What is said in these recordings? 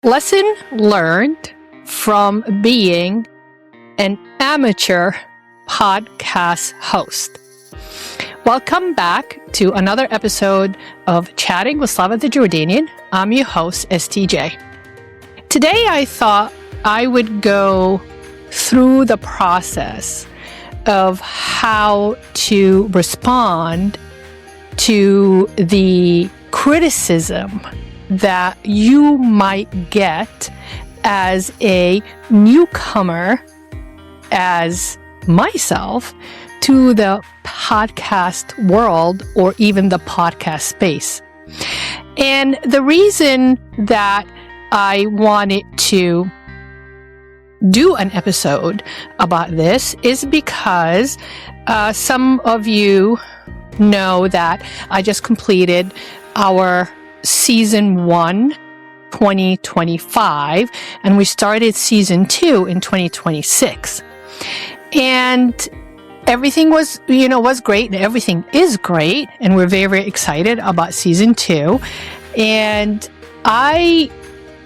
Lesson learned from being an amateur podcast host. Welcome back to another episode of Chatting with Slava the Jordanian. I'm your host, STJ. Today I thought I would go through the process of how to respond to the criticism that you might get as a newcomer, as myself, to the podcast world or even the podcast space. And the reason that I wanted to do an episode about this is because some of you know that I just completed our Season 1, 2025, and we started Season 2 in 2026. And everything was great, and everything is great, and we're very, very excited about Season 2. And I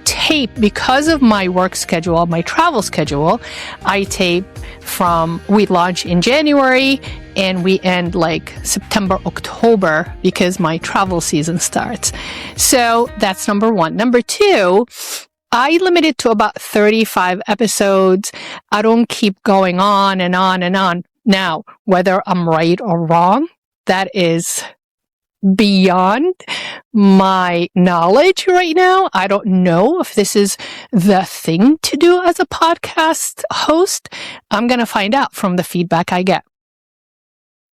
tape, because of my work schedule, my travel schedule, I tape we launch in January and we end like September, October, because my travel season starts. So that's number one. Number two, I limit it to about 35 episodes. I don't keep going on and on and on. Now, whether I'm right or wrong, that is beyond my knowledge right now. I don't know if this is the thing to do as a podcast host. I'm going to find out from the feedback I get.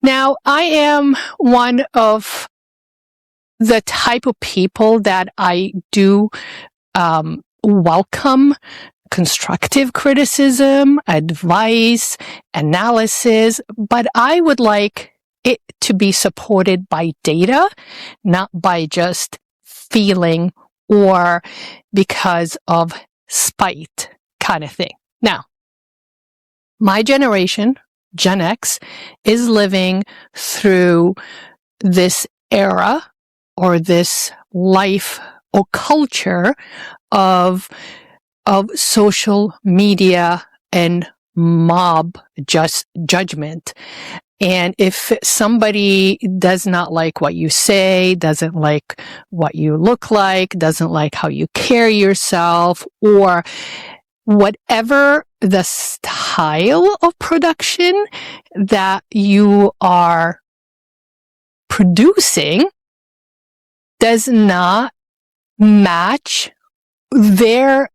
Now, I am one of the type of people that I do welcome constructive criticism, advice, analysis, but I would like it to be supported by data, not by just feeling or because of spite kind of thing. Now, my generation, Gen X, is living through this era or this life or culture of social media and mob judgment. And if somebody does not like what you say, doesn't like what you look like, doesn't like how you carry yourself, or whatever the style of production that you are producing does not match their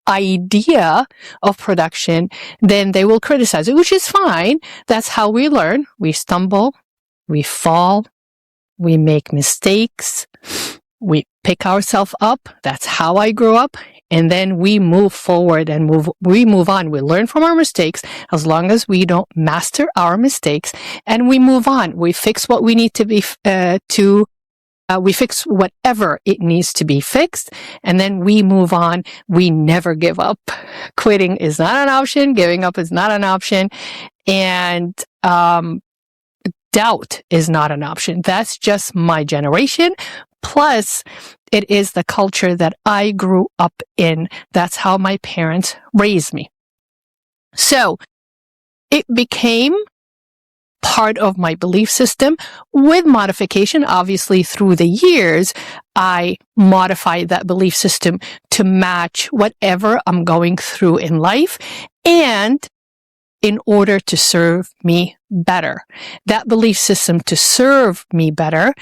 idea of production, then they will criticize it, which is fine. That's how we learn. We stumble, we fall, we make mistakes, we pick ourselves up. That's how I grew up. And then we move forward and we move on. We learn from our mistakes as long as we don't master our mistakes, and we move on. We fix what we need to be we fix whatever it needs to be fixed, and then we move on. We never give up. Quitting is not an option. Giving up is not an option. And doubt is not an option. That's just my generation. Plus, it is the culture that I grew up in. That's how my parents raised me. So it became part of my belief system with modification. Obviously, through the years, I modified that belief system to match whatever I'm going through in life and in order to serve me better. That belief system, to serve me better,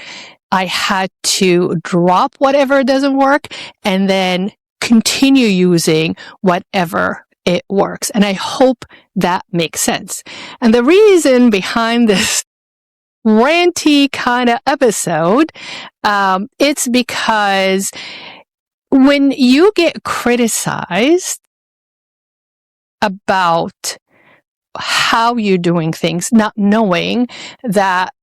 I had to drop whatever doesn't work and then continue using whatever it works. And I hope that makes sense. And the reason behind this ranty kind of episode, it's because when you get criticized about how you're doing things, not knowing that,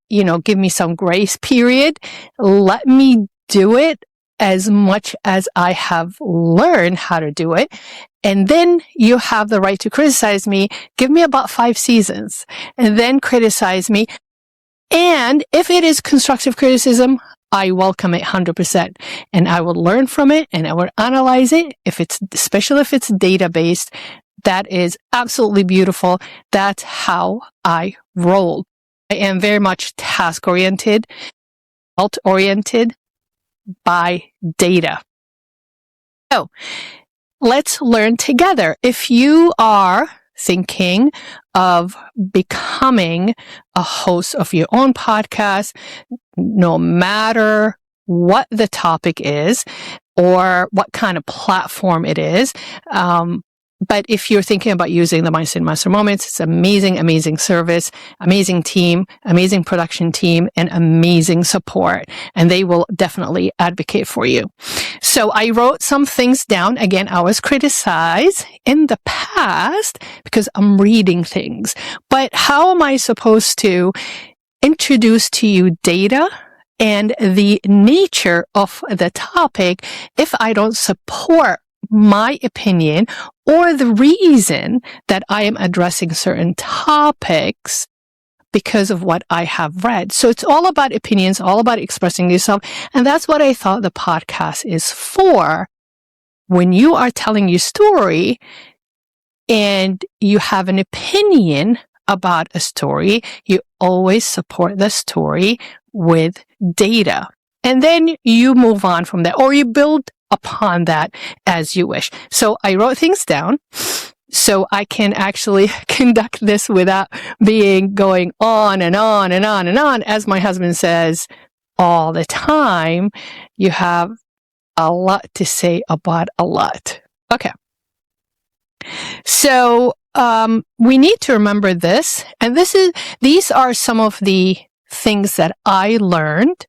give me some grace period, let me do it as much as I have learned how to do it. And then you have the right to criticize me. Give me about 5 seasons and then criticize me. And if it is constructive criticism, I welcome it 100%, and I will learn from it, and I will analyze it. Especially if it's data-based, that is absolutely beautiful. That's how I roll. I am very much task-oriented, result-oriented by data. So let's learn together. If you are thinking of becoming a host of your own podcast, no matter what the topic is or what kind of platform it is, but if you're thinking about using the Mindset Master Moments, it's amazing, amazing service, amazing team, amazing production team, and amazing support. And they will definitely advocate for you. So I wrote some things down. Again, I was criticized in the past because I'm reading things. But how am I supposed to introduce to you data and the nature of the topic if I don't support my opinion or the reason that I am addressing certain topics because of what I have read? So it's all about opinions, all about expressing yourself. And that's what I thought the podcast is for. When you are telling your story and you have an opinion about a story, you always support the story with data. And then you move on from that, or you build upon that as you wish. So I wrote things down so I can actually conduct this without going on and on and on and on. As my husband says all the time, you have a lot to say about a lot. Okay. So we need to remember this, and these are some of the things that I learned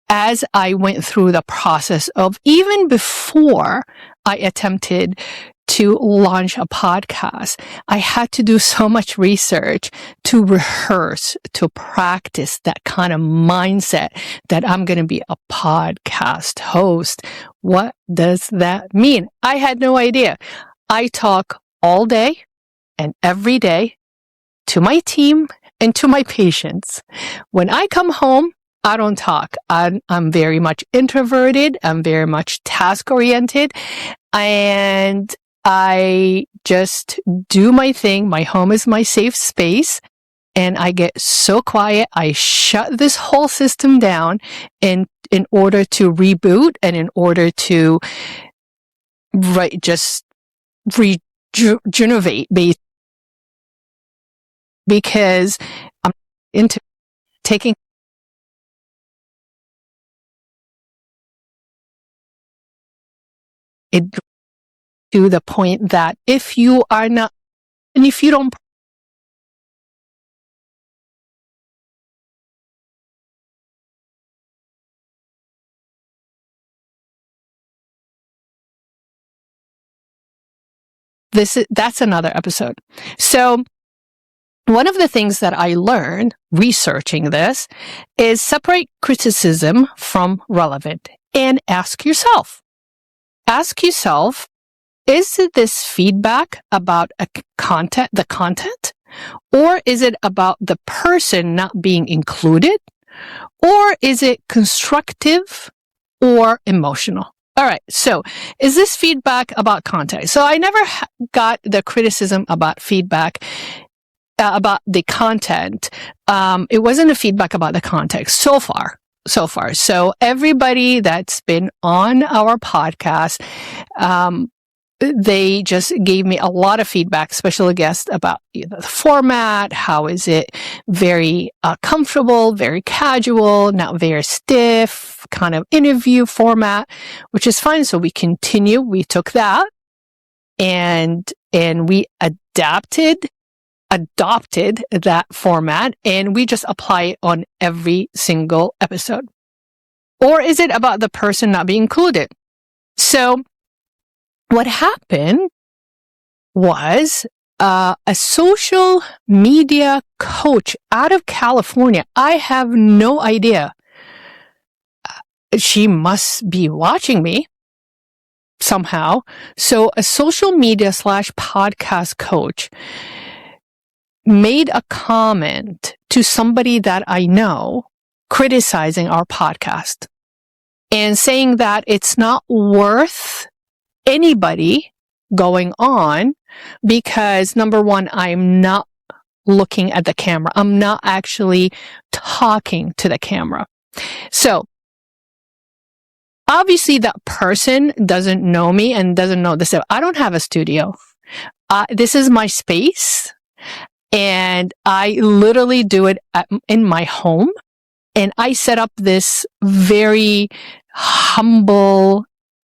as I went through the process of, even before I attempted to launch a podcast, I had to do so much research to rehearse, to practice that kind of mindset that I'm going to be a podcast host. What does that mean? I had no idea. I talk all day and every day to my team and to my patients. When I come home, I don't talk. I'm very much introverted. I'm very much task-oriented. And I just do my thing. My home is my safe space. And I get so quiet. I shut this whole system down in order to reboot and in order to just regenerate, because I'm into taking it to the point that if you are not, and if you don't, that's another episode. So one of the things that I learned researching this is separate criticism from relevant and ask yourself, is this feedback about the content, or is it about the person not being included, or is it constructive or emotional? All right. So is this feedback about content? So I never got the criticism about feedback about the content. It wasn't a feedback about the context so far. So everybody that's been on our podcast, they just gave me a lot of feedback, special guests, about the format. How is it very comfortable, very casual, not very stiff, kind of interview format, which is fine. So we continue. We took that and we adopted that format, and we just apply it on every single episode. Or is it about the person not being included? So what happened was a social media coach out of California. I have no idea. She must be watching me somehow. So a social media / podcast coach made a comment to somebody that I know criticizing our podcast and saying that it's not worth anybody going on because, number one, I'm not looking at the camera. I'm not actually talking to the camera. So obviously that person doesn't know me and doesn't know this. I don't have a studio. This is my space, and I literally do it in my home. And I set up this very humble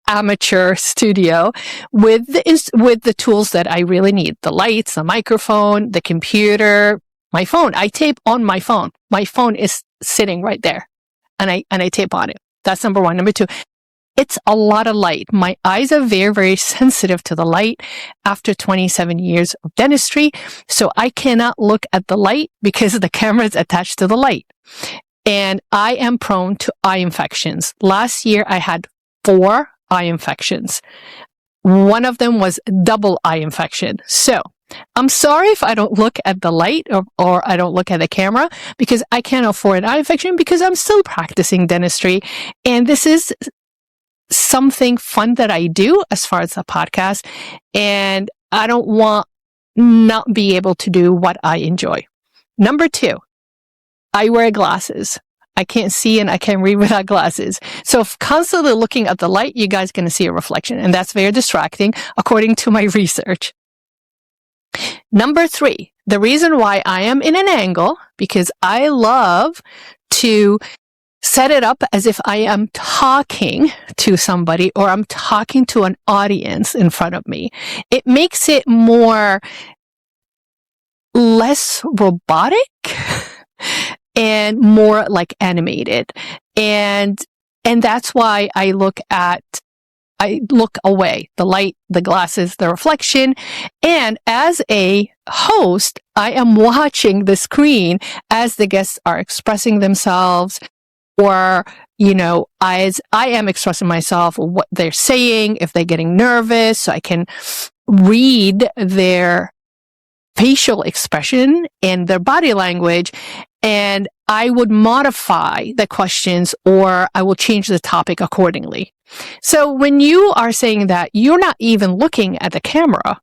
amateur studio with the tools that I really need: the lights, the microphone, the computer, my phone. I tape on my phone. My phone is sitting right there, and I tape on it. That's number one. Number two, it's a lot of light. My eyes are very, very sensitive to the light after 27 years of dentistry. So I cannot look at the light because the camera is attached to the light. And I am prone to eye infections. Last year, I had 4 eye infections. One of them was double eye infection. So I'm sorry if I don't look at the light or I don't look at the camera, because I can't afford an eye infection because I'm still practicing dentistry. And this is something fun that I do as far as the podcast. And I don't want not be able to do what I enjoy. Number 2, I wear glasses. I can't see and I can't read without glasses. So if constantly looking at the light, you guys are going to see a reflection. And that's very distracting, according to my research. Number 3, the reason why I am in an angle, because I love to set it up as if I am talking to somebody or I'm talking to an audience in front of me. It makes it less robotic and more like animated. And that's why I look away, the light, the glasses, the reflection. And as a host, I am watching the screen as the guests are expressing themselves, or, as I am expressing myself, what they're saying, if they're getting nervous, so I can read their facial expression and their body language. And I would modify the questions, or I will change the topic accordingly. So when you are saying that you're not even looking at the camera,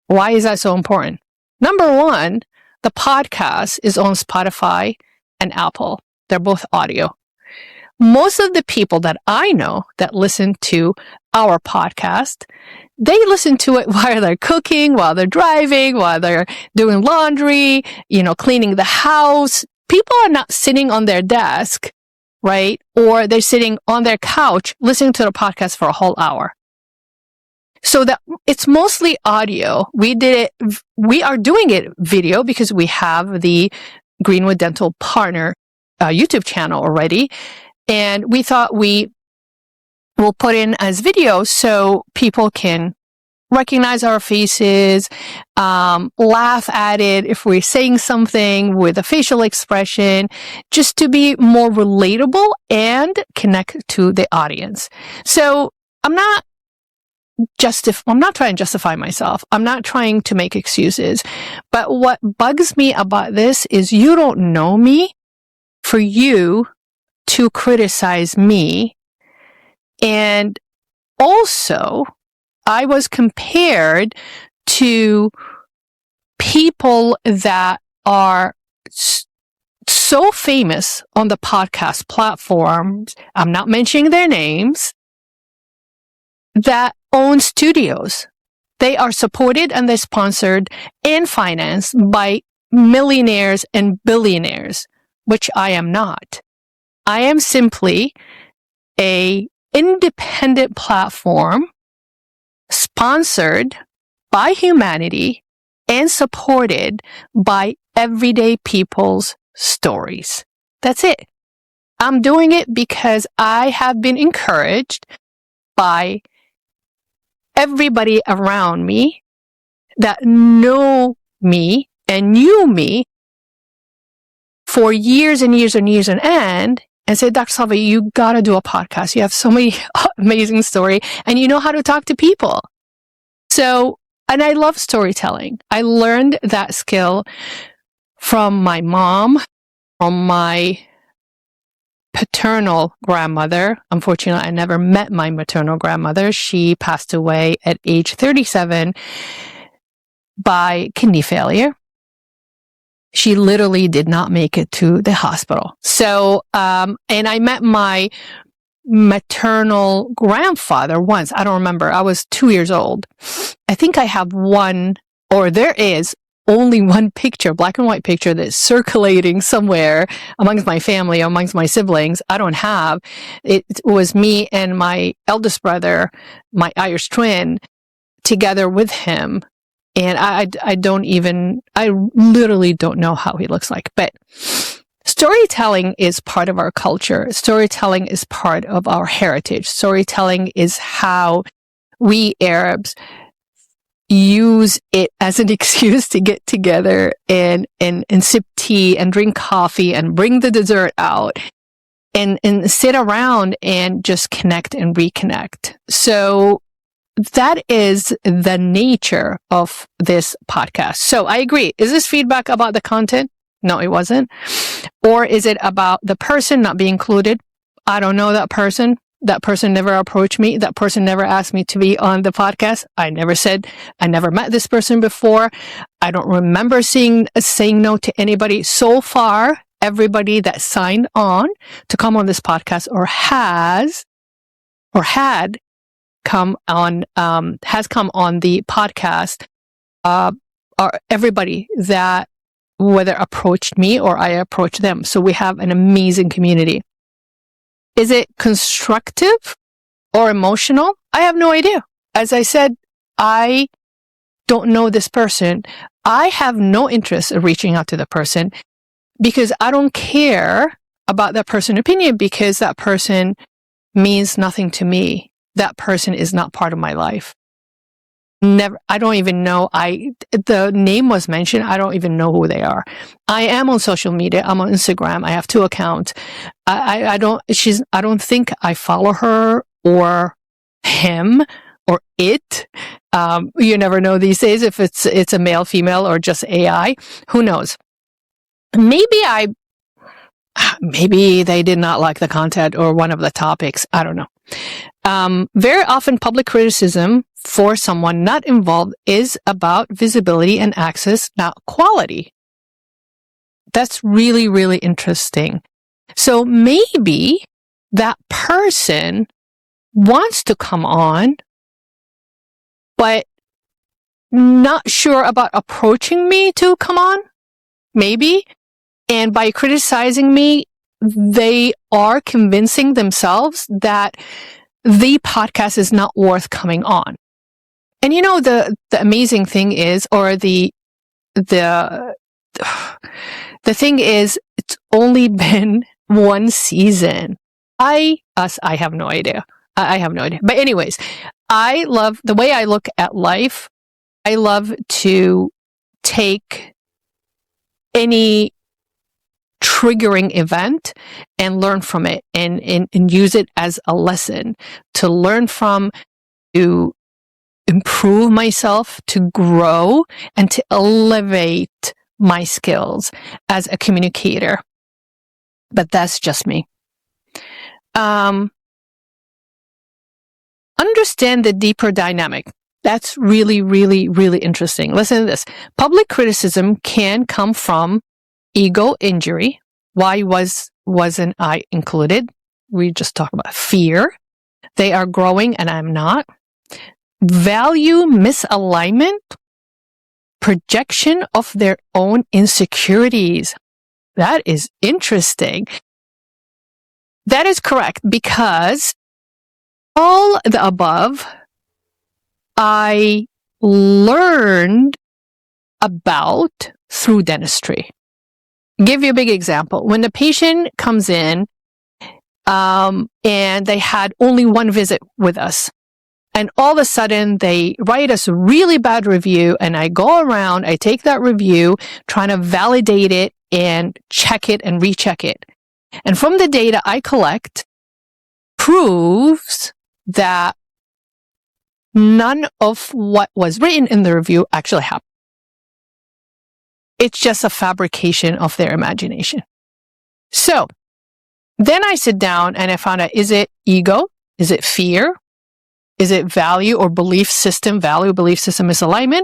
why is that so important? Number 1, the podcast is on Spotify and Apple. They're both audio. Most of the people that I know that listen to our podcast, they listen to it while they're cooking, while they're driving, while they're doing laundry, cleaning the house. People are not sitting on their desk, right? Or they're sitting on their couch listening to the podcast for a whole hour. So that it's mostly audio. We are doing it video because we have the Greenwood Dental Partner YouTube channel already. And we thought we will put in as video so people can recognize our faces, laugh at it if we're saying something with a facial expression, just to be more relatable and connect to the audience. So I'm not trying to justify myself. I'm not trying to make excuses. But what bugs me about this is you don't know me for you to criticize me. And also, I was compared to people that are so famous on the podcast platforms, I'm not mentioning their names, that own studios. They are supported and they're sponsored and financed by millionaires and billionaires, which I am not. I am simply an independent platform sponsored by humanity and supported by everyday people's stories. That's it. I'm doing it because I have been encouraged by everybody around me that know me and knew me for years and years and years and said, Dr. Slava, you gotta do a podcast. You have so many amazing stories and you know how to talk to people. So, and I love storytelling. I learned that skill from my mom, from my paternal grandmother. Unfortunately, I never met my maternal grandmother. She passed away at age 37 by kidney failure. She literally did not make it to the hospital. So, and I met my maternal grandfather once. I don't remember. I was 2 years old. I think I have there is only one picture, black and white picture, that's circulating somewhere amongst my family, amongst my siblings. I don't have. It was me and my eldest brother, my Irish twin, together with him. And I literally don't know how he looks like. But storytelling is part of our culture. Storytelling is part of our heritage. Storytelling is how we Arabs use it as an excuse to get together and sip tea and drink coffee and bring the dessert out and sit around and just connect and reconnect. So that is the nature of this podcast. So I agree. Is this feedback about the content? No, it wasn't. Or is it about the person not being included? I don't know that person. That person never approached me. That person never asked me to be on the podcast. I never met this person before. I don't remember saying no to anybody. So far, everybody that signed on to come on this podcast has come on the podcast, are everybody that whether approached me or I approached them. So we have an amazing community. Is it constructive or emotional? I have no idea. As I said, I don't know this person. I have no interest in reaching out to the person because I don't care about that person's opinion because that person means nothing to me. That person is not part of my life. I don't even know. The name was mentioned. I don't even know who they are. I am on social media. I'm on Instagram. I have 2 accounts. I don't think I follow her or him or it. You never know these days if it's a male, female, or just AI. Who knows? Maybe they did not like the content or one of the topics. I don't know. Very often public criticism for someone not involved is about visibility and access, not quality. That's really, really interesting. So maybe that person wants to come on, but not sure about approaching me to come on. Maybe. And by criticizing me, they are convincing themselves that the podcast is not worth coming on. And you know, the amazing thing is, or the thing is, it's only been 1 season. I have no idea. I have no idea. But anyways, I love the way I look at life. I love to take any triggering event and learn from it and use it as a lesson to learn from, to improve myself, to grow, and to elevate my skills as a communicator. But that's just me. Understand the deeper dynamic. That's really, really, really interesting. Listen to this. Public criticism can come from ego injury. Why wasn't I included? We just talked about fear. They are growing and I'm not. Value misalignment. Projection of their own insecurities. That is interesting. That is correct because all the above I learned about through dentistry. Give you a big example. When the patient comes in and they had only 1 visit with us, and all of a sudden they write us a really bad review, and I go around, I take that review, trying to validate it and check it and recheck it. And from the data I collect, proves that none of what was written in the review actually happened. It's just a fabrication of their imagination. So, Then I sit down and I found out, is it ego? Is it fear? Is it value or belief system misalignment?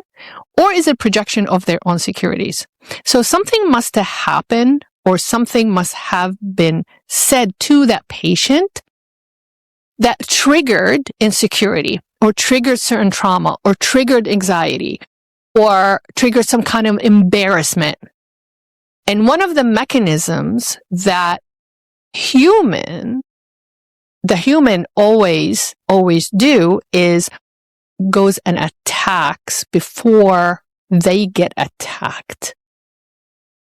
Or is it projection of their own securities? So something must have happened or something must have been said to that patient that triggered insecurity or triggered certain trauma or triggered anxiety or triggered some kind of embarrassment. And one of the mechanisms that the human always do is goes and attacks before they get attacked.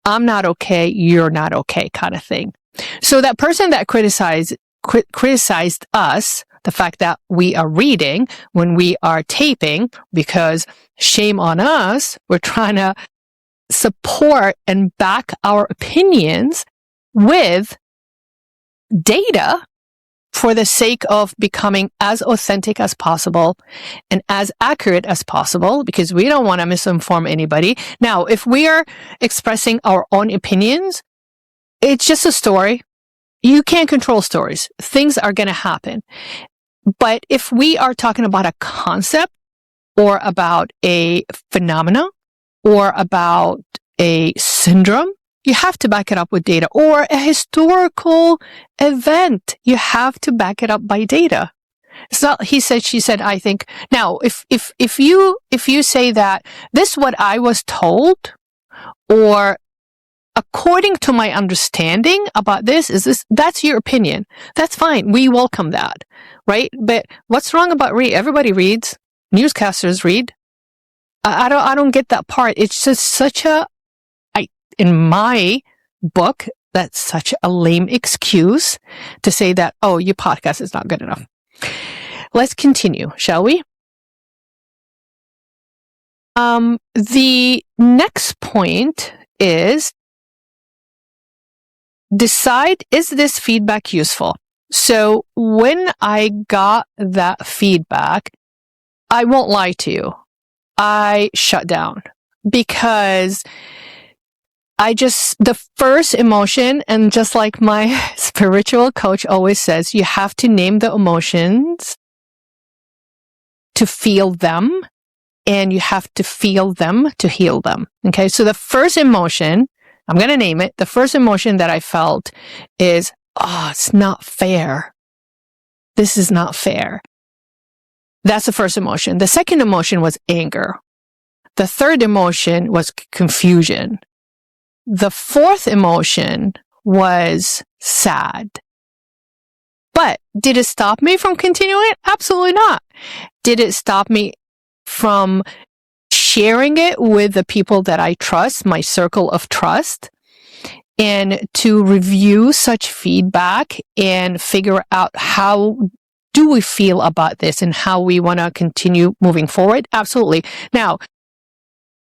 I'm not okay, you're not okay kind of thing. So that person that criticized us, the fact that we are reading when we are taping, because shame on us, we're trying to support and back our opinions with data for the sake of becoming as authentic as possible and as accurate as possible, because we don't want to misinform anybody. Now, if we are expressing our own opinions, it's just a story. You can't control stories. Things are going to happen. But if we are talking about a concept or about a phenomena or about a syndrome, you have to back it up with data, or a historical event. You have to back it up by data. It's not he said, she said, I think. Now, if you say that this is what I was told, or according to my understanding about that's your opinion. That's fine. We welcome that, right? But what's wrong about everybody reads. Newscasters read. I don't get that part. It's just in my book, that's such a lame excuse to say that, oh, your podcast is not good enough. Let's continue, shall we? The next point is decide, is this feedback useful? So when I got that feedback, I won't lie to you, I shut down, because the first emotion, and just like my spiritual coach always says, you have to name the emotions to feel them, and you have to feel them to heal them. Okay. So the first emotion, I'm going to name it. The first emotion that I felt is, oh, it's not fair. This is not fair. That's the first emotion. The second emotion was anger. The third emotion was confusion. The fourth emotion was sad. But did it stop me from continuing it? Absolutely not. Did it stop me from sharing it with the people that I trust, my circle of trust, and to review such feedback and figure out how do we feel about this and how we want to continue moving forward? Absolutely. Now,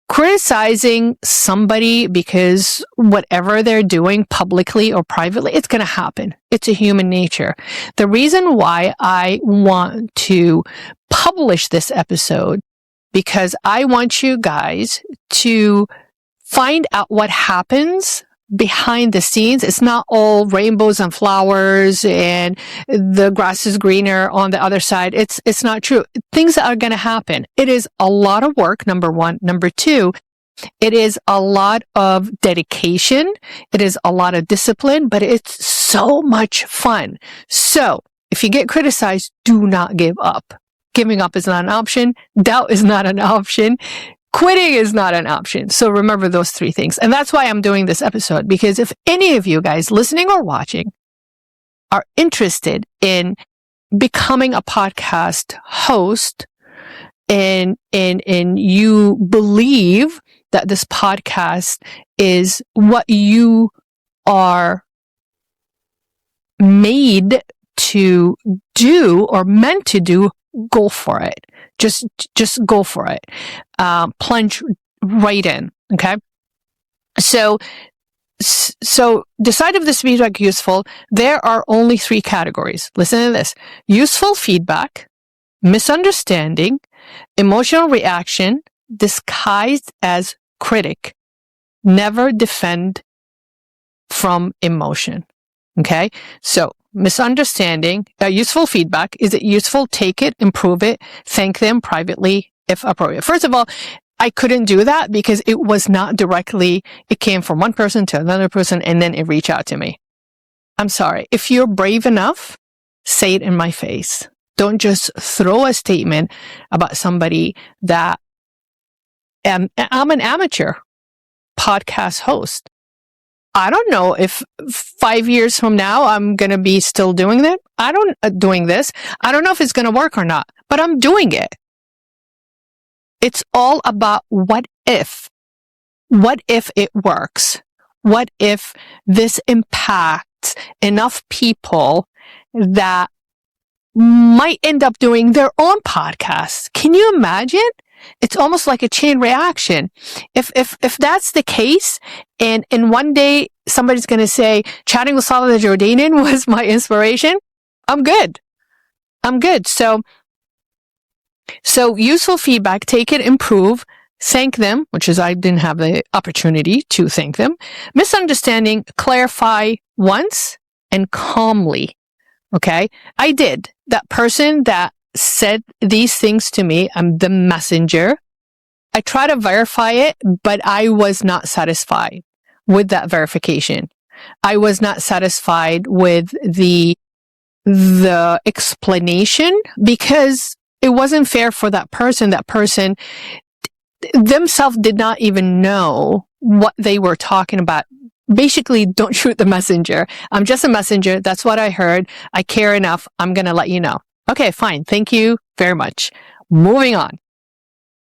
criticizing somebody because whatever they're doing publicly or privately, it's going to happen. It's a human nature. The reason why I want to publish this episode, because I want you guys to find out what happens behind the scenes. It's not all rainbows and flowers and the grass is greener on the other side. It's not true. Things are going to happen. It is a lot of work, number one. Number two, it is a lot of dedication. It is a lot of discipline, but it's so much fun. So if you get criticized, do not give up. Giving up is not an option. Doubt is not an option. Quitting is not an option. So remember those three things. And that's why I'm doing this episode, because if any of you guys listening or watching are interested in becoming a podcast host and you believe that this podcast is what you are made to do or meant to do, go for it. Just go for it. Plunge right in. Okay. So decide if this feedback is useful. There are only three categories. Listen to this: useful feedback, misunderstanding, emotional reaction disguised as critic. Never defend from emotion. Okay. So misunderstanding, useful feedback. Is it useful? Take it, improve it, thank them privately if appropriate. First of all, I couldn't do that because it was not directly, it came from one person to another person and then it reached out to me. I'm sorry. If you're brave enough, say it in my face. Don't just throw a statement about somebody that I'm an amateur podcast host. I don't know if 5 years from now I'm going to be still doing that. Doing this. I don't know if it's going to work or not, but I'm doing it. It's all about what if. What if it works? What if this impacts enough people that might end up doing their own podcasts? Can you imagine? It's almost like a chain reaction. If that's the case, and one day somebody's going to say, chatting with Slava the Jordanian was my inspiration, I'm good. So useful feedback, take it, improve, thank them, which is I didn't have the opportunity to thank them. Misunderstanding, clarify once and calmly. Okay. I did. That person that said these things to me, I'm the messenger. I try to verify it, but I was not satisfied with that verification. I was not satisfied with the explanation because it wasn't fair for that person. That person themselves did not even know what they were talking about. Basically, don't shoot the messenger. I'm just a messenger. That's what I heard. I care enough. I'm going to let you know. Okay, fine. Thank you very much. Moving on.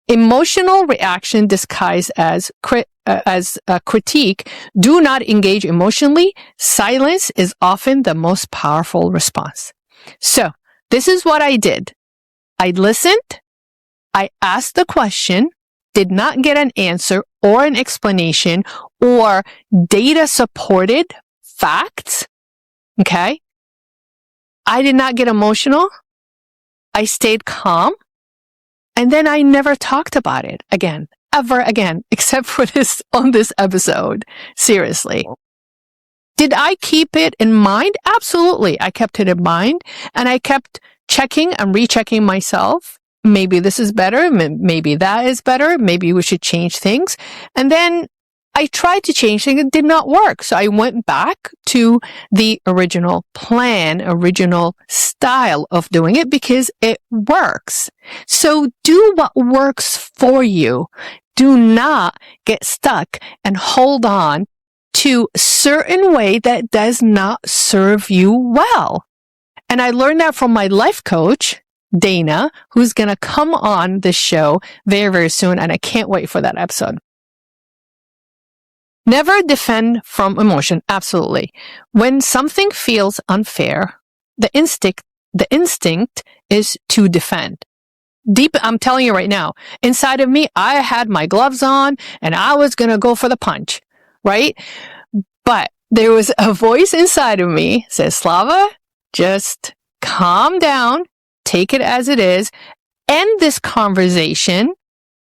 Emotional reaction disguised as a critique. Do not engage emotionally. Silence is often the most powerful response. So, this is what I did. I listened. I asked the question, did not get an answer or an explanation or data supported facts. Okay. I did not get emotional. I stayed calm. And then I never talked about it again, ever again, except for this on this episode. Seriously. Did I keep it in mind? Absolutely. I kept it in mind and I kept checking and rechecking myself. Maybe this is better. Maybe that is better. Maybe we should change things. And then I tried to change things. It did not work. So I went back to the original plan, original style of doing it because it works. So do what works for you. Do not get stuck and hold on to a certain way that does not serve you well. And I learned that from my life coach, Dana, who's going to come on this show very, very soon. And I can't wait for that episode. Never defend from emotion. Absolutely. When something feels unfair, the instinct is to defend. Deep, I'm telling you right now, inside of me, I had my gloves on and I was going to go for the punch, right? But there was a voice inside of me says, Slava, just calm down, take it as it is, end this conversation,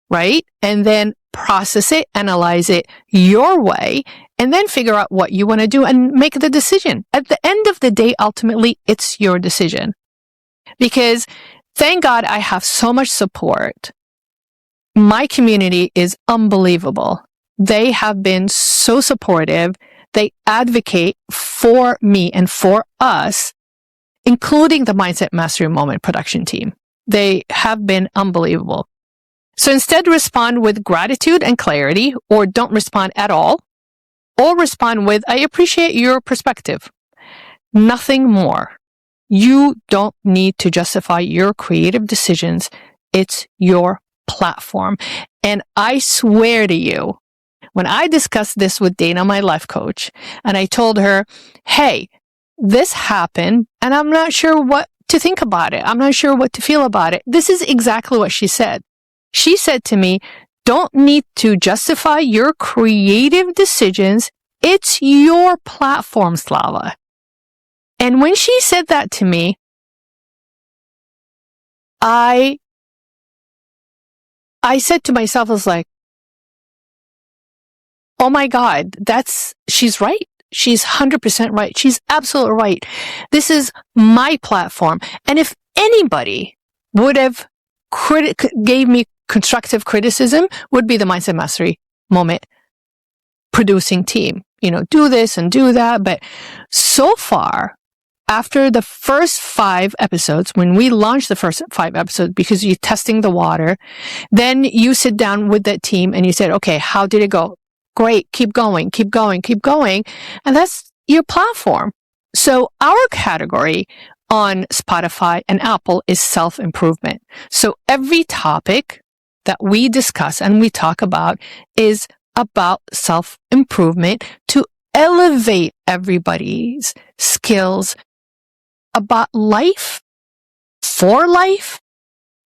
right? And then process it, analyze it your way, and then figure out what you want to do and make the decision. At the end of the day, ultimately, it's your decision. Because thank God I have so much support. My community is unbelievable. They have been so supportive. They advocate for me and for us, including the Mindset Mastery Moment production team. They have been unbelievable. So instead, respond with gratitude and clarity, or don't respond at all, or respond with, I appreciate your perspective. Nothing more. You don't need to justify your creative decisions. It's your platform. And I swear to you, when I discussed this with Dana, my life coach, and I told her, hey, this happened, and I'm not sure what to think about it. I'm not sure what to feel about it. This is exactly what she said. She said to me, don't need to justify your creative decisions. It's your platform, Slava. And when she said that to me, I said to myself, I was like, oh my God, she's right. She's 100% right. She's absolutely right. This is my platform. And if anybody would have gave me constructive criticism, would be the Mindset Mastery Moment producing team. Do this and do that. But so far, after the first 5 episodes, when we launched the first 5 episodes, because you're testing the water, then you sit down with that team and you said, okay, how did it go? Great. Keep going, keep going, keep going. And that's your platform. So our category on Spotify and Apple is self-improvement. So every topic that we discuss and we talk about is about self-improvement to elevate everybody's skills about life, for life,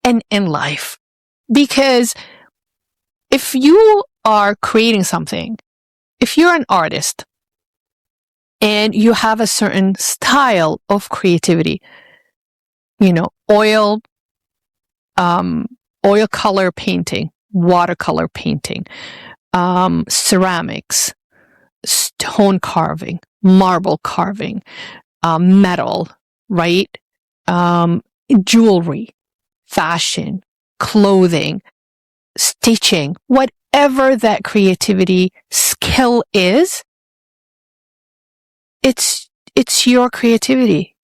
and in life. Because if you are creating something, if you're an artist and you have a certain style of creativity, oil color painting, watercolor painting, ceramics, stone carving, marble carving, metal, right? Jewelry, fashion, clothing, stitching, whatever that creativity skill is, it's your creativity.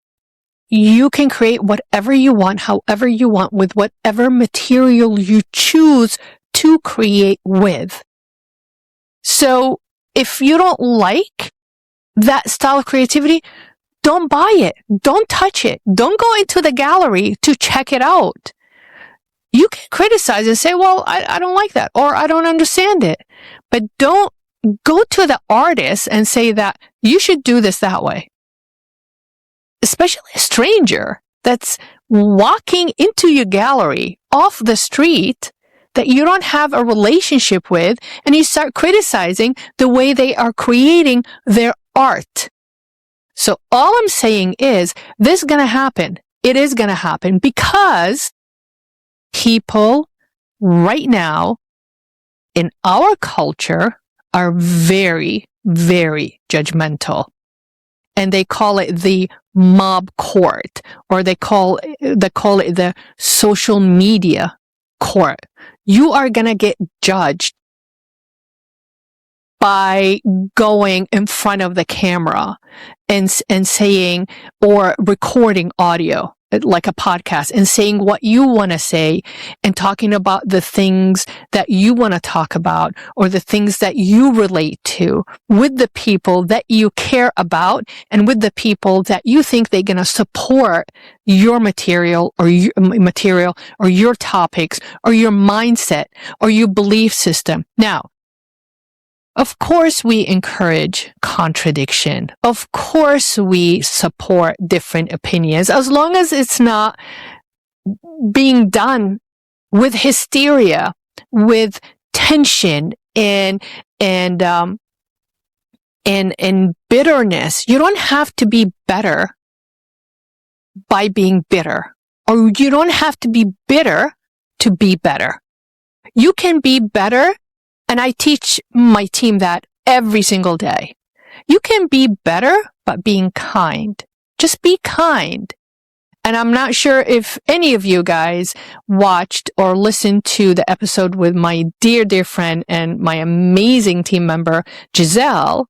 You can create whatever you want, however you want, with whatever material you choose to create with. So if you don't like that style of creativity, don't buy it. Don't touch it. Don't go into the gallery to check it out. You can criticize and say, well, I don't like that, or I don't understand it. But don't go to the artist and say that you should do this that way. Especially a stranger that's walking into your gallery off the street that you don't have a relationship with, and you start criticizing the way they are creating their art. So all I'm saying is this is going to happen. It is going to happen because people right now in our culture are very, very judgmental. And they call it the mob court, or they call it the social media court. You are going to get judged by going in front of the camera and saying, or recording audio like a podcast and saying what you want to say and talking about the things that you want to talk about or the things that you relate to with the people that you care about and with the people that you think they're going to support your material or your topics or your mindset or your belief system. Now, of course, we encourage contradiction. Of course, we support different opinions, as long as it's not being done with hysteria, with tension, and bitterness. You don't have to be better by being bitter, or you don't have to be bitter to be better. You can be better. And I teach my team that every single day. You can be better, but being kind. Just be kind. And I'm not sure if any of you guys watched or listened to the episode with my dear, dear friend and my amazing team member, Giselle,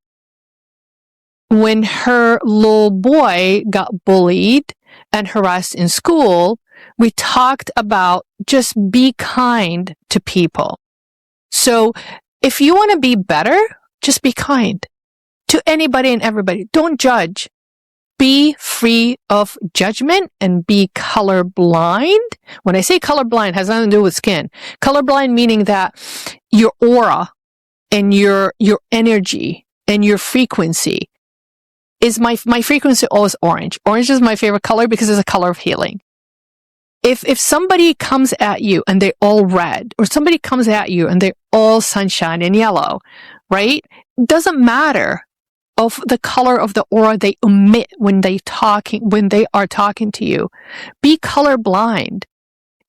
when her little boy got bullied and harassed in school. We talked about just be kind to people. So if you want to be better, just be kind to anybody and everybody. Don't judge. Be free of judgment and be colorblind. When I say colorblind, it has nothing to do with skin. Colorblind meaning that your aura and your energy and your frequency is my frequency always orange. Orange is my favorite color because it's a color of healing. If somebody comes at you and they're all red, or somebody comes at you and they're all sunshine and yellow, right? It doesn't matter of the color of the aura they emit when they are talking to you. Be colorblind.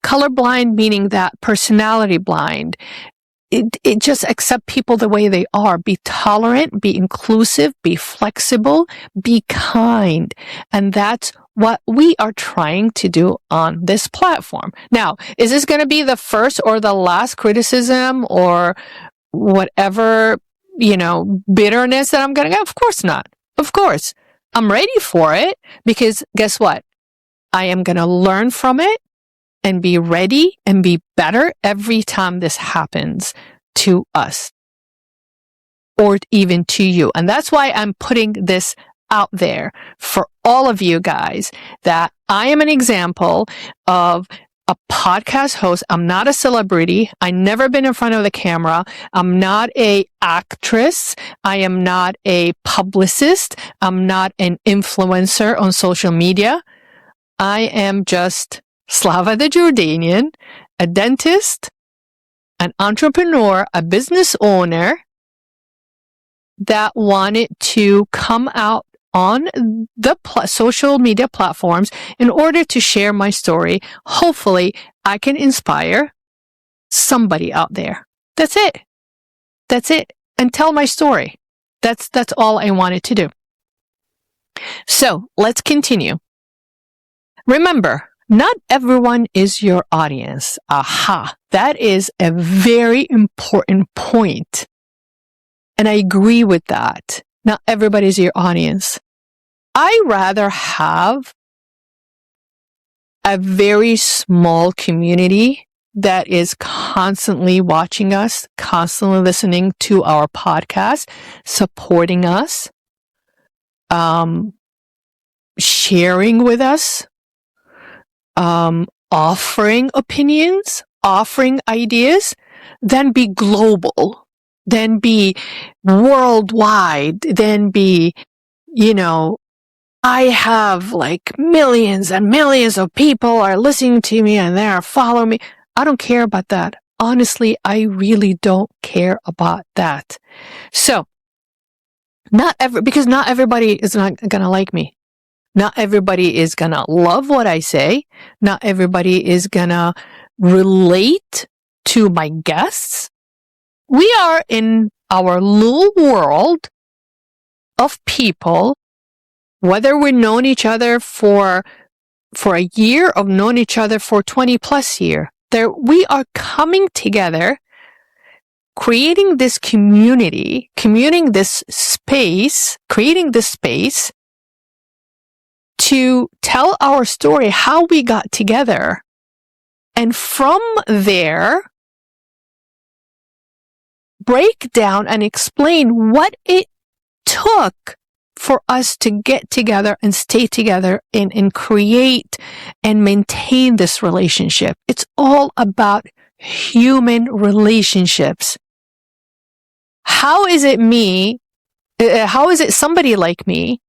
Colorblind meaning that personality blind. just accept people the way they are. Be tolerant, be inclusive, be flexible, be kind. And that's what we are trying to do on this platform. Now, is this going to be the first or the last criticism or whatever, bitterness that I'm going to get? Of course not. Of course. I'm ready for it because guess what? I am going to learn from it and be ready and be better every time this happens to us or even to you. And that's why I'm putting this out there for all of you guys, that I am an example of a podcast host. I'm not a celebrity. I've never been in front of the camera. I'm not an actress. I am not a publicist. I'm not an influencer on social media. I am just Slava the Jordanian, a dentist, an entrepreneur, a business owner that wanted to come out on the social media platforms in order to share my story. Hopefully, I can inspire somebody out there. That's it. That's it. And tell my story. That's all I wanted to do. So, let's continue. Remember, not everyone is your audience. Aha. That is a very important point. And I agree with that. Not everybody is your audience. I rather have a very small community that is constantly watching us, constantly listening to our podcast, supporting us, sharing with us, offering opinions, offering ideas, than be global, then be worldwide, then be, I have like millions and millions of people are listening to me and they are following me. I don't care about that. Honestly, I really don't care about that. So, because not everybody is not gonna like me. Not everybody is gonna love what I say. Not everybody is gonna relate to my guests. We are in our little world of people, whether we've known each other for a year or known each other for 20 plus years. We are coming together, creating this community, creating this space to tell our story, how we got together. And from there, break down and explain what it took for us to get together and stay together and create and maintain this relationship. It's all about human relationships. How is it somebody like me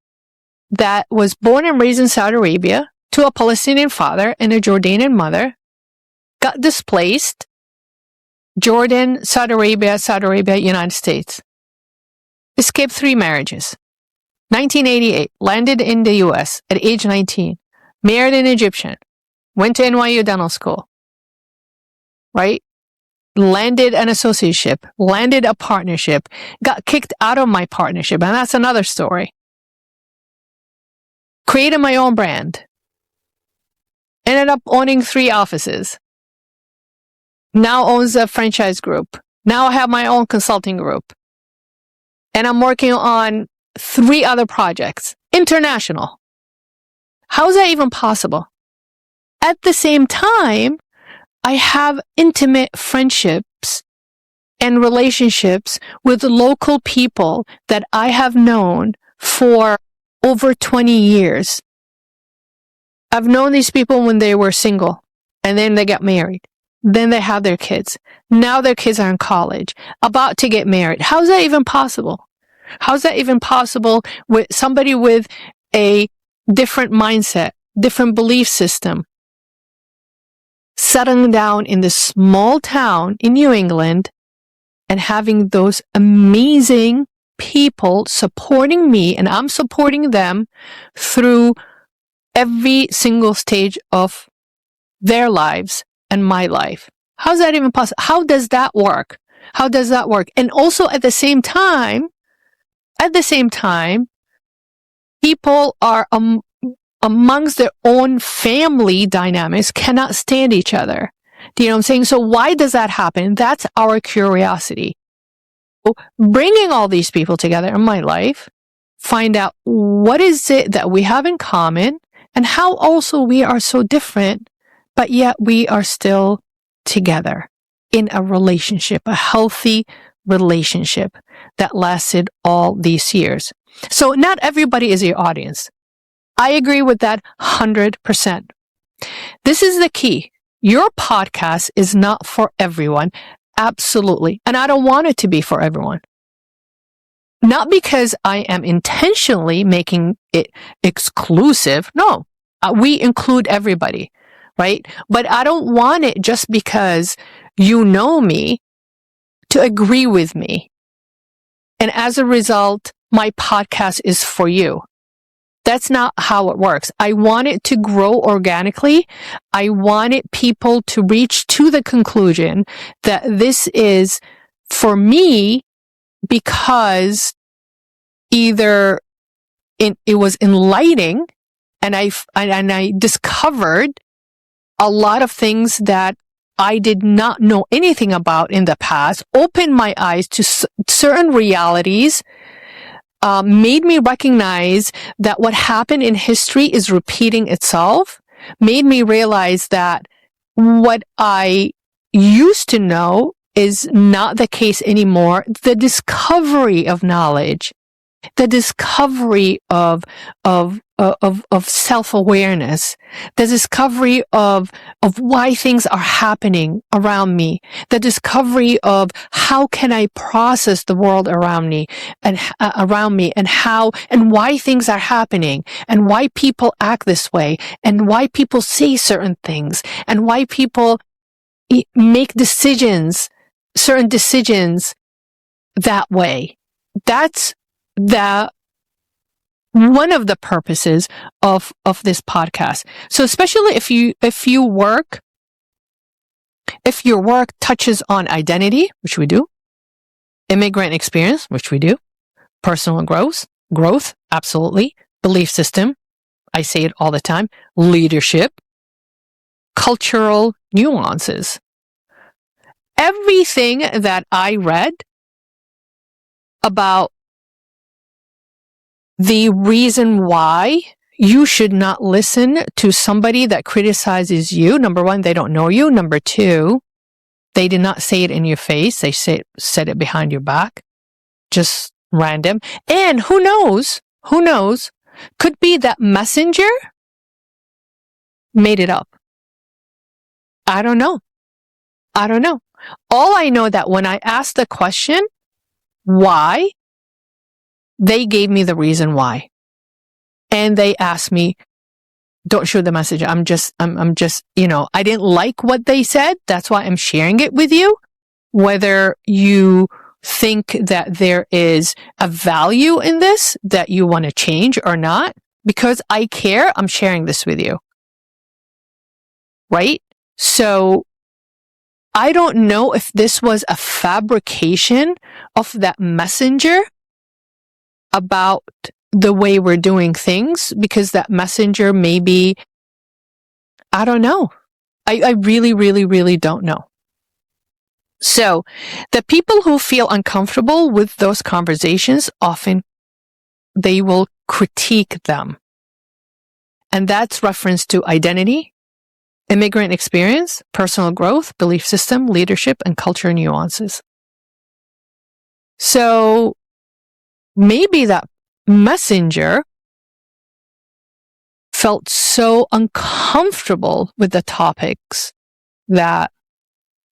that was born and raised in Saudi Arabia to a Palestinian father and a Jordanian mother, got displaced, Jordan, Saudi Arabia, United States, escaped 3 marriages, 1988, landed in the US at age 19, married an Egyptian, went to NYU dental school, right? Landed an associateship, landed a partnership, got kicked out of my partnership, and that's another story. Created my own brand. Ended up owning 3 offices. Now owns a franchise group. Now I have my own consulting group. And I'm working on 3 other projects. International. How is that even possible? At the same time, I have intimate friendships and relationships with local people that I have known for over 20 years. I've known these people when they were single, and then they got married. Then they have their kids. Now their kids are in college, about to get married. How's that even possible? How's that even possible with somebody with a different mindset, different belief system, settling down in this small town in New England and having those amazing people supporting me, and I'm supporting them through every single stage of their lives and my life? How's that even possible? How does that work? How does that work? And also at the same time, people are amongst their own family dynamics cannot stand each other. Do you know what I'm saying? So why does that happen? That's our curiosity. So bringing all these people together in my life, find out what is it that we have in common and how also we are so different, but yet we are still together in a relationship, a healthy relationship that lasted all these years. So not everybody is your audience. I agree with that 100%. This is the key. Your podcast is not for everyone. Absolutely. And I don't want it to be for everyone. Not because I am intentionally making it exclusive. No, we include everybody, right? But I don't want it just because you know me to agree with me. And as a result, my podcast is for you. That's not how it works. I want it to grow organically. I wanted people to reach to the conclusion that this is for me because either it was enlightening and I discovered a lot of things that I did not know anything about in the past, opened my eyes to certain realities, made me recognize that what happened in history is repeating itself, made me realize that what I used to know is not the case anymore. The discovery of knowledge, the discovery of self-awareness, the discovery of why things are happening around me, the discovery of how can I process the world around me and how and why things are happening and why people act this way and why people say certain things and why people make certain decisions that way. That's one of the purposes of this podcast. So especially if your work touches on identity, which we do, immigrant experience, which we do, personal growth, absolutely, belief system, I say it all the time, leadership, cultural nuances. Everything that I read about the reason why you should not listen to somebody that criticizes you. Number one, they don't know you. Number two, they did not say it in your face. They said it behind your back. Just random. And who knows, could be that messenger made it up. I don't know. All I know that when I asked the question, why, they gave me the reason why. And they asked me, don't show the message. I'm just, I didn't like what they said. That's why I'm sharing it with you. Whether you think that there is a value in this that you want to change or not, because I care, I'm sharing this with you. Right? So I don't know if this was a fabrication of that messenger about the way we're doing things, because that messenger maybe, I don't know. I really, really, really don't know. So the people who feel uncomfortable with those conversations, often they will critique them. And that's reference to identity, immigrant experience, personal growth, belief system, leadership, and culture nuances. So maybe that messenger felt so uncomfortable with the topics that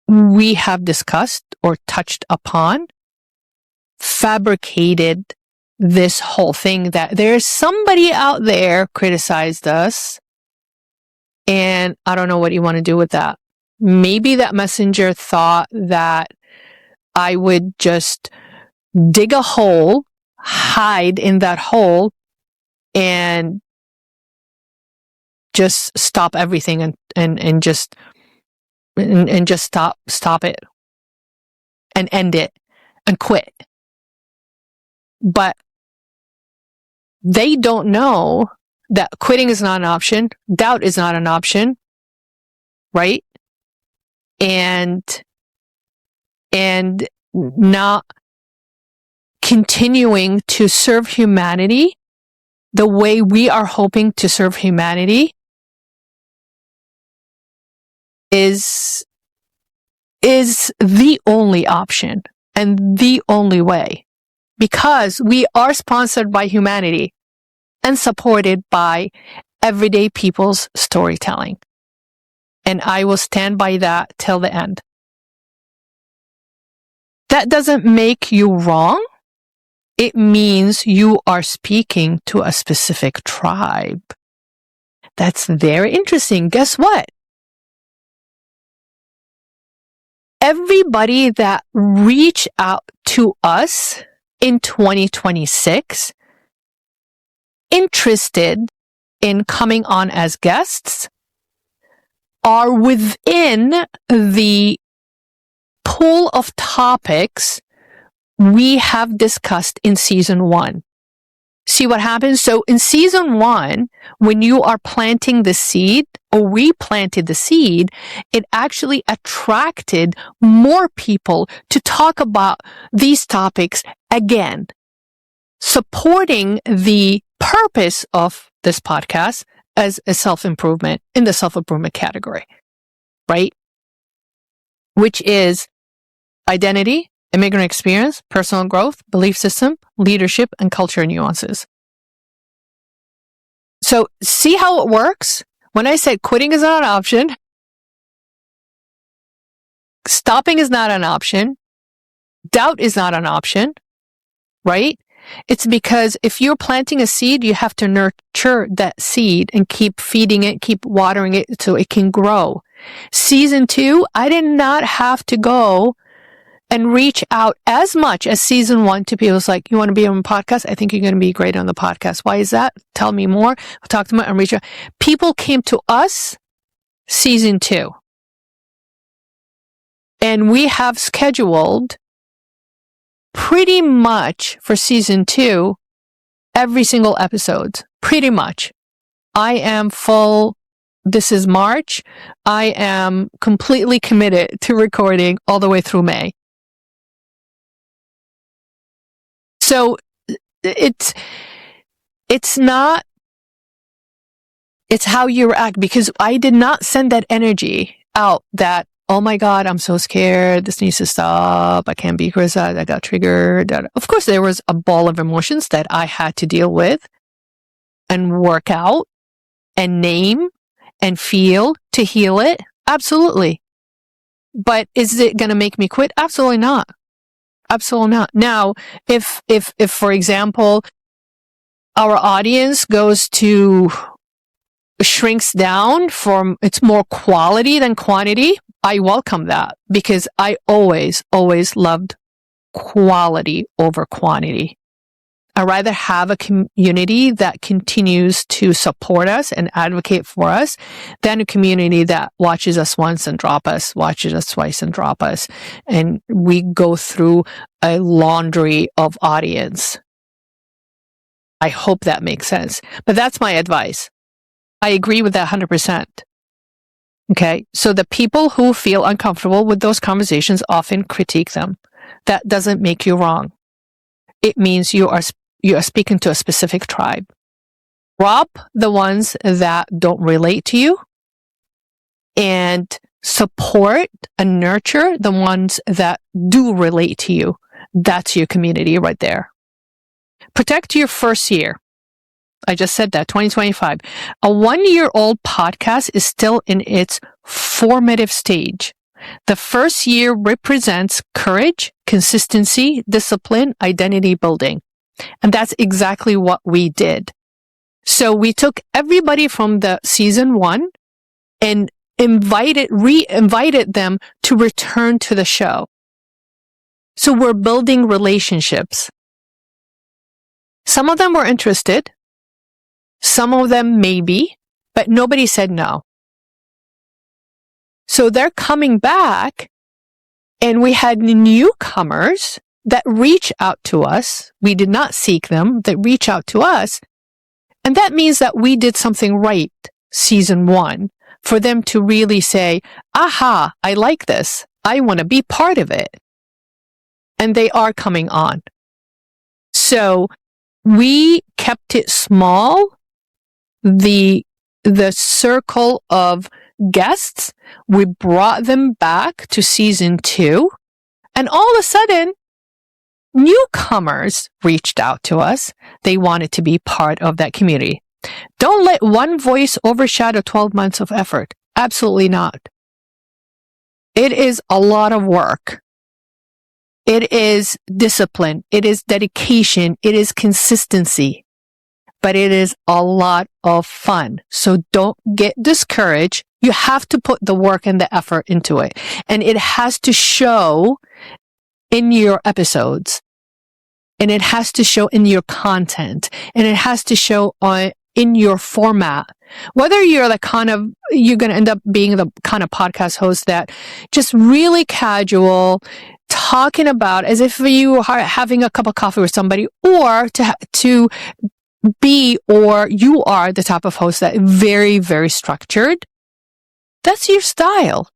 we have discussed or touched upon, fabricated this whole thing that there's somebody out there criticized us, and I don't know what you want to do with that. Maybe that messenger thought that I would just dig a hole, hide in that hole, and just stop everything and just stop it. and end it and quit. But they don't know that quitting is not an option. Doubt is not an option, right? And not continuing to serve humanity the way we are hoping to serve humanity is the only option and the only way, because we are sponsored by humanity and supported by everyday people's storytelling. And I will stand by that till the end. That doesn't make you wrong. It means you are speaking to a specific tribe. That's very interesting. Guess what? Everybody that reached out to us in 2026, interested in coming on as guests, are within the pool of topics we have discussed in season 1. See what happens? So in season 1, when you are planting the seed, or we planted the seed, it actually attracted more people to talk about these topics again, supporting the purpose of this podcast as a self-improvement in the self-improvement category, right? Which is identity, immigrant experience, personal growth, belief system, leadership, and culture nuances. So see how it works? When I said quitting is not an option, stopping is not an option, doubt is not an option, right? It's because if you're planting a seed, you have to nurture that seed and keep feeding it, keep watering it so it can grow. Season 2, I did not have to go and reach out as much as season 1 to people. It's like, you want to be on a podcast? I think you're going to be great on the podcast. Why is that? Tell me more. I'll talk to them and reach out. People came to us season 2. And we have scheduled pretty much for season 2, every single episode. Pretty much. I am full. This is March. I am completely committed to recording all the way through May. So it's not, it's how you react, because I did not send that energy out that, oh my God, I'm so scared. This needs to stop. I can't be criticized. I got triggered. Of course, there was a ball of emotions that I had to deal with and work out and name and feel to heal it. Absolutely. But is it going to make me quit? Absolutely not. Absolutely not. Now, if for example, our audience shrinks down from, it's more quality than quantity, I welcome that, because I always loved quality over quantity. I'd rather have a community that continues to support us and advocate for us than a community that watches us once and drop us, watches us twice and drop us. And we go through a laundry of audience. I hope that makes sense. But that's my advice. I agree with that 100%. Okay. So the people who feel uncomfortable with those conversations often critique them. That doesn't make you wrong. It means you are speaking to a specific tribe. Drop the ones that don't relate to you and support and nurture the ones that do relate to you. That's your community right there. Protect your first year. I just said that, 2025. A 1-year-old podcast is still in its formative stage. The first year represents courage, consistency, discipline, identity building. And that's exactly what we did. So we took everybody from the season 1 and re-invited them to return to the show. So we're building relationships. Some of them were interested. Some of them maybe, but nobody said no. So they're coming back And we had newcomers that reach out to us. We did not seek them, that reach out to us. And that means that we did something right season 1 for them to really say, aha, I like this. I want to be part of it. And they are coming on. So we kept it small. The circle of guests, we brought them back to season 2. And all of a sudden, newcomers reached out to us. They wanted to be part of that community. Don't let one voice overshadow 12 months of effort. Absolutely not. It is a lot of work. It is discipline. It is dedication. It is consistency. But it is a lot of fun. So don't get discouraged. You have to put the work and the effort into it. And it has to show in your episodes. And it has to show in your content. And it has to show in your format. Whether you're you're going to end up being the kind of podcast host that just really casual, talking about as if you are having a cup of coffee with somebody, or to be, or you are the type of host that very, very structured. That's your style.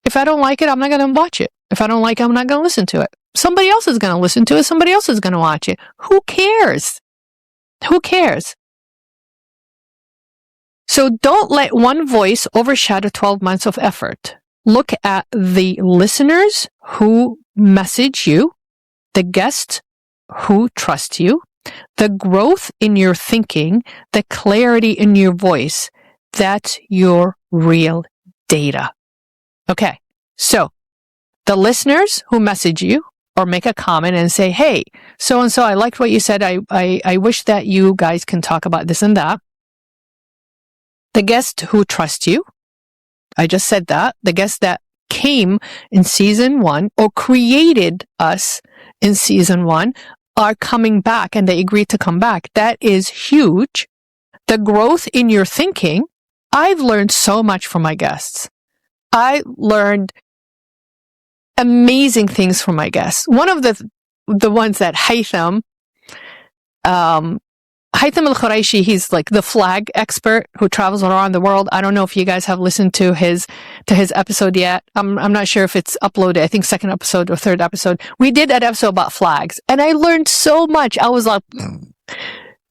If I don't like it, I'm not going to watch it. If I don't like it, I'm not going to listen to it. Somebody else is going to listen to it. Somebody else is going to watch it. Who cares? Who cares? So don't let one voice overshadow 12 months of effort. Look at the listeners who message you, the guests who trust you, the growth in your thinking, the clarity in your voice. That's your real data. Okay, so the listeners who message you or make a comment and say, hey, so-and-so, I liked what you said. I wish that you guys can talk about this and that. The guests who trust you. I just said that. The guests that came in season 1 or created us in season 1 are coming back, and they agreed to come back. That is huge. The growth in your thinking. I've learned so much from my guests. I learned amazing things from my guests. One of the ones that Haytham Al-Quraishi, he's like the flag expert who travels around the world. I don't know if you guys have listened to his episode yet. I'm not sure if it's uploaded. I think second episode or third episode. We did that episode about flags, and I learned so much. I was like,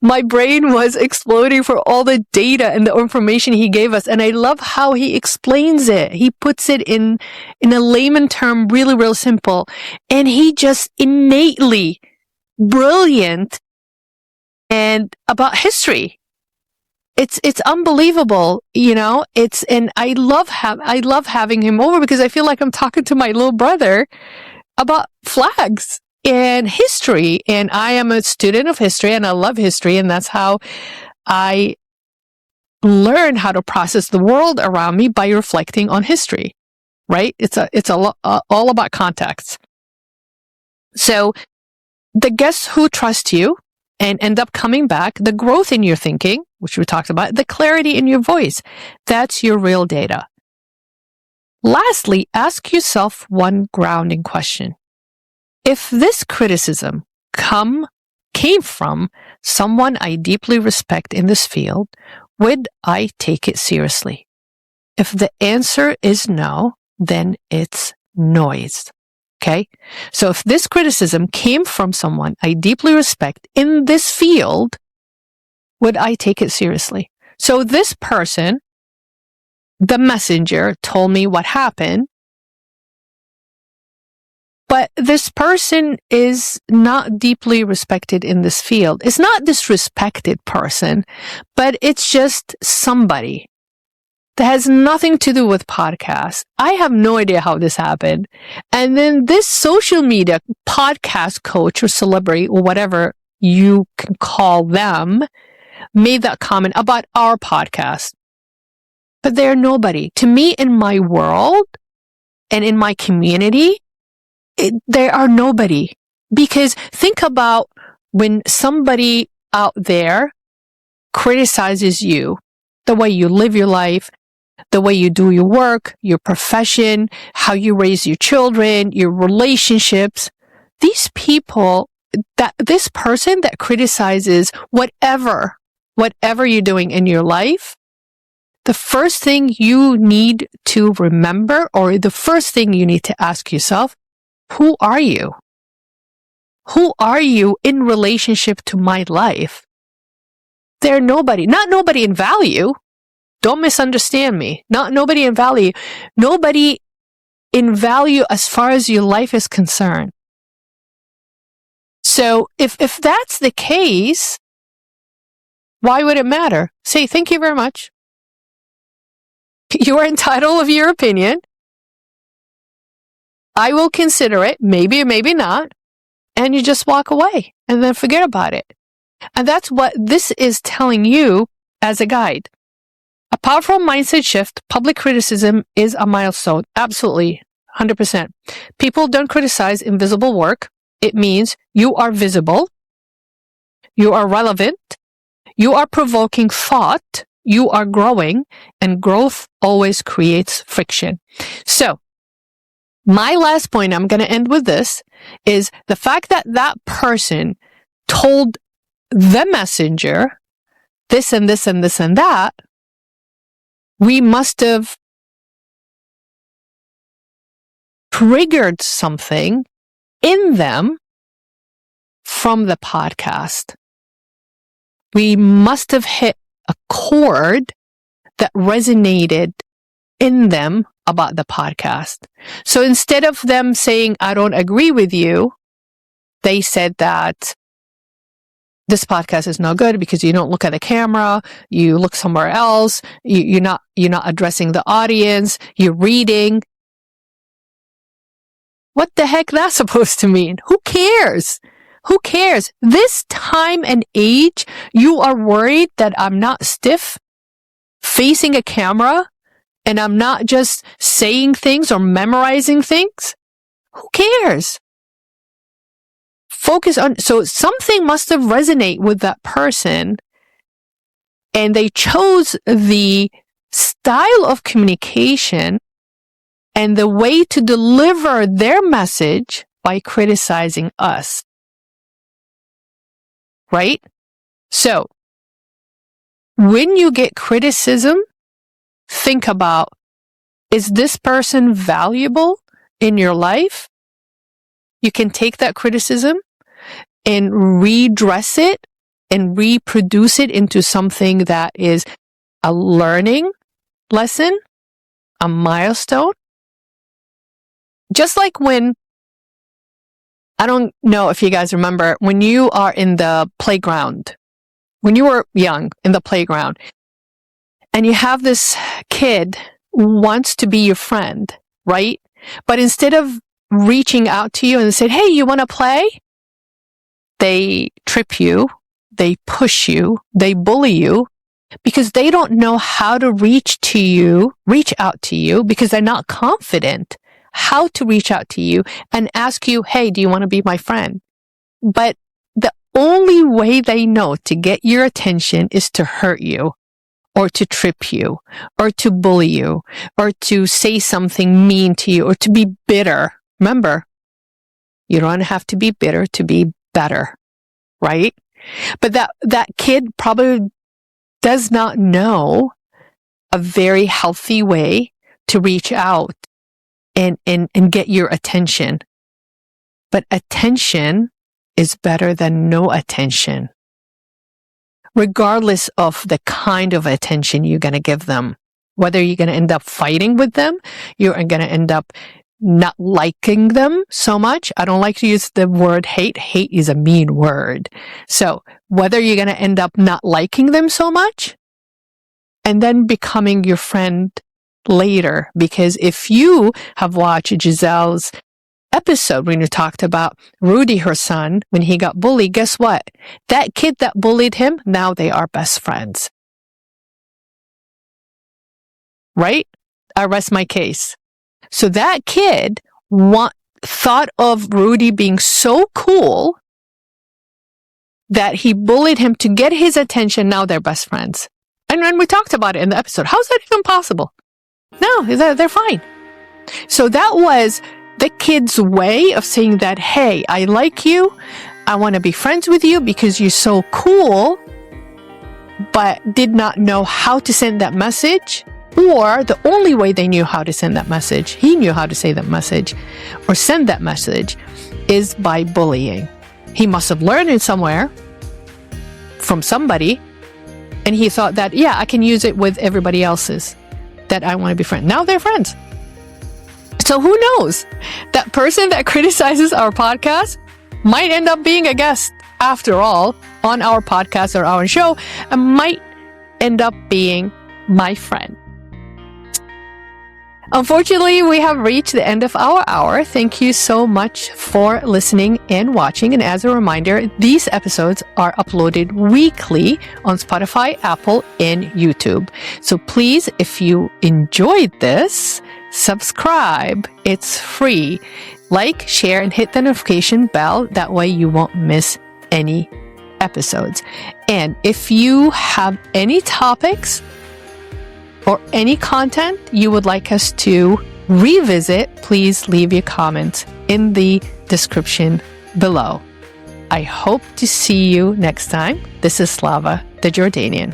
my brain was exploding for all the data and the information he gave us. And I love how he explains it. He puts it in a layman term, really, real simple. And he just innately brilliant and about history. It's unbelievable, you know. And I love having him over because I feel like I'm talking to my little brother about flags and history. And I am a student of history, and I love history, and that's how I learn how to process the world around me, by reflecting on history. Right? It's all about context. So the guests who trust you and end up coming back, the growth in your thinking, which we talked about, the clarity in your voice, that's your real data. Lastly, ask yourself one grounding question. If this criticism came from someone I deeply respect in this field, would I take it seriously? If the answer is no, then it's noise. Okay? So if this criticism came from someone I deeply respect in this field, would I take it seriously? So this person, the messenger, told me what happened, but this person is not deeply respected in this field. It's not disrespected person, but it's just somebody that has nothing to do with podcasts. I have no idea how this happened. And then this social media podcast coach or celebrity or whatever you can call them made that comment about our podcast. But they're nobody. To me, in my world and in my community, they are nobody. Because think about when somebody out there criticizes you, the way you live your life, the way you do your work, your profession, how you raise your children, your relationships. These people, this person that criticizes whatever you're doing in your life, the first thing you need to remember, or the first thing you need to ask yourself, who are you? Who are you in relationship to my life? They're nobody, not nobody in value. Don't misunderstand me. Not nobody in value. Nobody in value as far as your life is concerned. So if that's the case, why would it matter? Say, thank you very much. You are entitled of your opinion. I will consider it, maybe or maybe not. And you just walk away and then forget about it. And that's what this is telling you as a guide. A powerful mindset shift, public criticism is a milestone. Absolutely. 100%. People don't criticize invisible work. It means you are visible. You are relevant. You are provoking thought. You are growing, and growth always creates friction. So, my last point, I'm going to end with this, is the fact that that person told the messenger this and this and this and that, we must have triggered something in them from the podcast. We must have hit a chord that resonated in them about the podcast. So instead of them saying, I don't agree with you, they said that this podcast is no good because you don't look at the camera, you look somewhere else, you're not addressing the audience, you're reading. What the heck that's supposed to mean? Who cares? Who cares? This time and age, you are worried that I'm not stiff facing a camera and I'm not just saying things or memorizing things? Who cares? Focus on, so something must have resonated with that person, and they chose the style of communication and the way to deliver their message by criticizing us. Right? So, when you get criticism, think about, is this person valuable in your life? You can take that criticism and redress it and reproduce it into something that is a learning lesson, a milestone. Just like when, I don't know if you guys remember, when you are in the playground, when you were young in the playground, and you have this kid who wants to be your friend, right? But instead of reaching out to you and said, hey, you want to play? They trip you, they push you, they bully you because they don't know how to reach out to you because they're not confident how to reach out to you and ask you, hey, do you want to be my friend? But the only way they know to get your attention is to hurt you, or to trip you, or to bully you, or to say something mean to you, or to be bitter. Remember, you don't have to be bitter to be better, right? But that kid probably does not know a very healthy way to reach out and get your attention. But attention is better than no attention, regardless of the kind of attention you're going to give them. Whether you're going to end up fighting with them, you're going to end up not liking them so much. I don't like to use the word hate. Hate is a mean word. So whether you're going to end up not liking them so much and then becoming your friend later, because if you have watched Giselle's episode when you talked about Rudy, her son, when he got bullied, guess what? That kid that bullied him, now they are best friends. Right? I rest my case. So that kid thought of Rudy being so cool that he bullied him to get his attention. Now they're best friends. And when we talked about it in the episode, how's that even possible? No, they're fine. So that was the kid's way of saying that, hey, I like you. I want to be friends with you because you're so cool, but did not know how to send that message. Or the only way they knew how to send that message, he knew how to say that message or send that message, is by bullying. He must have learned it somewhere from somebody, and he thought that, yeah, I can use it with everybody else's, that I want to be friends. Now they're friends. So who knows? That person that criticizes our podcast might end up being a guest after all on our podcast or our show, and might end up being my friend. Unfortunately, we have reached the end of our hour. Thank you so much for listening and watching. And as a reminder, these episodes are uploaded weekly on Spotify, Apple, and YouTube. So please, if you enjoyed this, subscribe. It's free. Like, share, and hit the notification bell. That way you won't miss any episodes. And if you have any topics or any content you would like us to revisit, please leave your comments in the description below. I hope to see you next time. This is Slava the Jordanian.